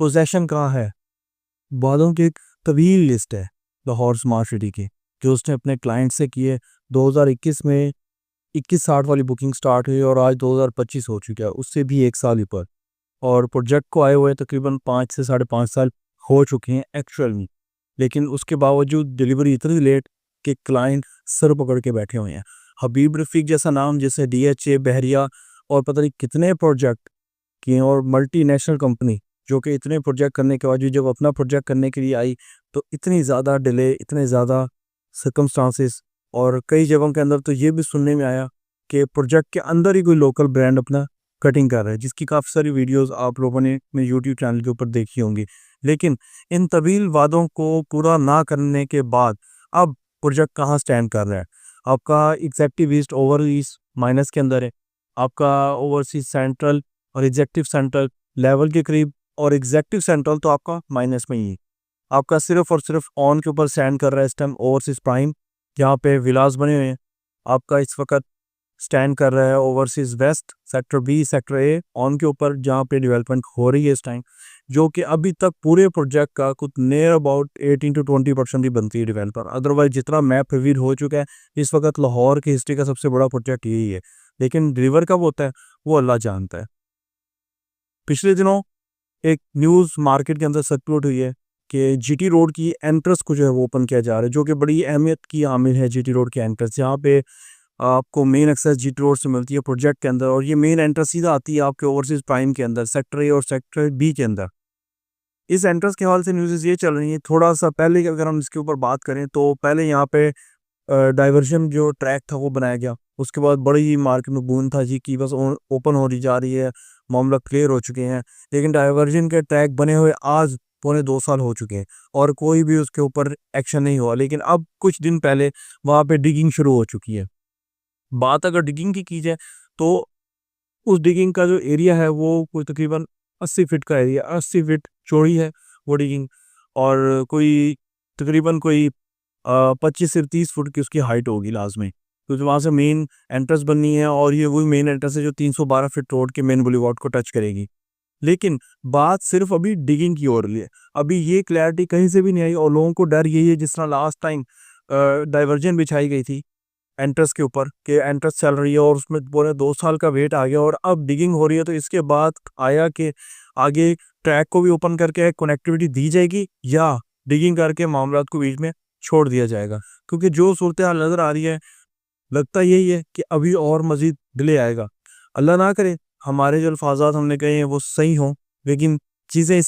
Possession कहाँ है, वादों की एक तवील लिस्ट है लाहौर स्मार्ट सिटी की, जो उसने अपने क्लाइंट से किए। 2021 में 2160 वाली बुकिंग स्टार्ट हुई और आज 2025 हो चुका है, उससे भी एक साल ऊपर। और प्रोजेक्ट को आए हुए तकरीबन 5 से 5.5 साल हो चुके हैं एक्चुअल में, लेकिन उसके बावजूद डिलीवरी इतनी लेट कि क्लाइंट सर पकड़ के बैठे हुए हैं। हबीब रफ़ीक जैसा नाम, जैसे DHA, बहरिया और पता नहीं कितने प्रोजेक्ट किए, और मल्टीनेशनल कंपनी जो कि इतने प्रोजेक्ट करने के बावजूद जब अपना प्रोजेक्ट करने के लिए आई तो इतनी ज़्यादा डिले, इतने ज़्यादा सर्कमस्टांसेस। और कई जगहों के अंदर तो ये भी सुनने में आया कि प्रोजेक्ट के अंदर ही कोई लोकल ब्रांड अपना कटिंग कर रहा है, जिसकी काफ़ी सारी वीडियोस आप लोगों ने मेरे यूट्यूब चैनल के ऊपर देखी होंगी। लेकिन इन तवील वादों को पूरा ना करने के बाद अब प्रोजेक्ट कहाँ स्टैंड कर रहा है। आपका एग्जेक्टिव ईस्ट ओवरसीज माइनस के अंदर है, आपका ओवरसीज सेंट्रल और एग्जेक्टिव सेंट्रल लेवल के करीब, और एग्जेक्टिव सेंट्रल तो आपका माइनस में ही है। आपका सिर्फ और सिर्फ ऑन के ऊपर स्टैंड कर रहा है इस टाइम ओवरसीज प्राइम, जहाँ पे विलास बने हुए हैं। आपका इस वक्त स्टैंड कर रहा है overseas west sector B, sector A on के ऊपर, जहाँ पे डेवलपमेंट हो रही है इस टाइम, जो कि अभी तक पूरे प्रोजेक्ट का कुछ नियर अबाउट 18 to 20% ही बनती है डेवलपर। अदरवाइज जितना मैप रिवील हो चुका है इस वक्त लाहौर की हिस्ट्री का सबसे बड़ा प्रोजेक्ट यही है, लेकिन डिलीवर कब होता है वो अल्लाह जानता है। पिछले दिनों एक न्यूज़ मार्केट के अंदर सर्कुलेट हुई है कि GT रोड की एंट्रेंस को जो है वो ओपन किया जा रहा है, जो कि बड़ी अहमियत की आमिल है। GT रोड की एंट्रेंस, जहाँ पे आपको मेन एक्सेस GT रोड से मिलती है प्रोजेक्ट के अंदर, और ये मेन एंट्रेंस सीधा आती है आपके ओवरसीज प्राइम के अंदर, सेक्टर ए और सेक्टर बी के अंदर। इस एंट्रेंस के हवाले से न्यूज़ ये चल रही है। थोड़ा सा पहले अगर हम इसके ऊपर बात करें तो पहले यहाँ पे डाइवर्जन जो ट्रैक था वो बनाया गया, उसके बाद बड़ी ही मार्केट में बून था जी कि बस ओपन हो जा रही है, मामला क्लियर हो चुके हैं। लेकिन डाइवर्जन के ट्रैक बने हुए आज पौने 2 साल हो चुके हैं और कोई भी उसके ऊपर एक्शन नहीं हुआ। लेकिन अब कुछ दिन पहले वहाँ पे डिगिंग शुरू हो चुकी है। बात अगर डिगिंग की जाए तो उस डिगिंग का जो एरिया है वो कोई तकरीबन 80 फीट का एरिया, 80 फीट चौड़ी है वो डिगिंग, और कोई तकरीबन कोई 25 से 30 फुट की उसकी हाइट होगी लाजमी, क्योंकि वहाँ से मेन एंट्रेंस बननी है, और ये वही मेन एंट्रेंस है जो 312 फीट रोड के मेन बुलेवार्ड को टच करेगी। लेकिन बात सिर्फ अभी डिगिंग की हो रही है, अभी ये क्लैरिटी कहीं से भी नहीं आई, और लोगों को डर यही है जिस तरह लास्ट टाइम डाइवर्जन बिछाई गई थी एंट्रेंस के ऊपर कि एंट्रेंस चल रही है और उसमें पूरे 2 साल का वेट आ गया और अब डिगिंग हो रही है, तो इसके बाद आया कि आगे ट्रैक को भी ओपन करके कनेक्टिविटी दी जाएगी या डिगिंग करके मामलात को बीच में छोड़ दिया जाएगा। क्योंकि जो सूरत हाल नज़र आ रही है, लगता यही है कि अभी और मज़ीद डिले आएगा। अल्लाह ना करे हमारे जो अल्फाजात हमने कहे हैं वो सही हों, लेकिन चीज़ें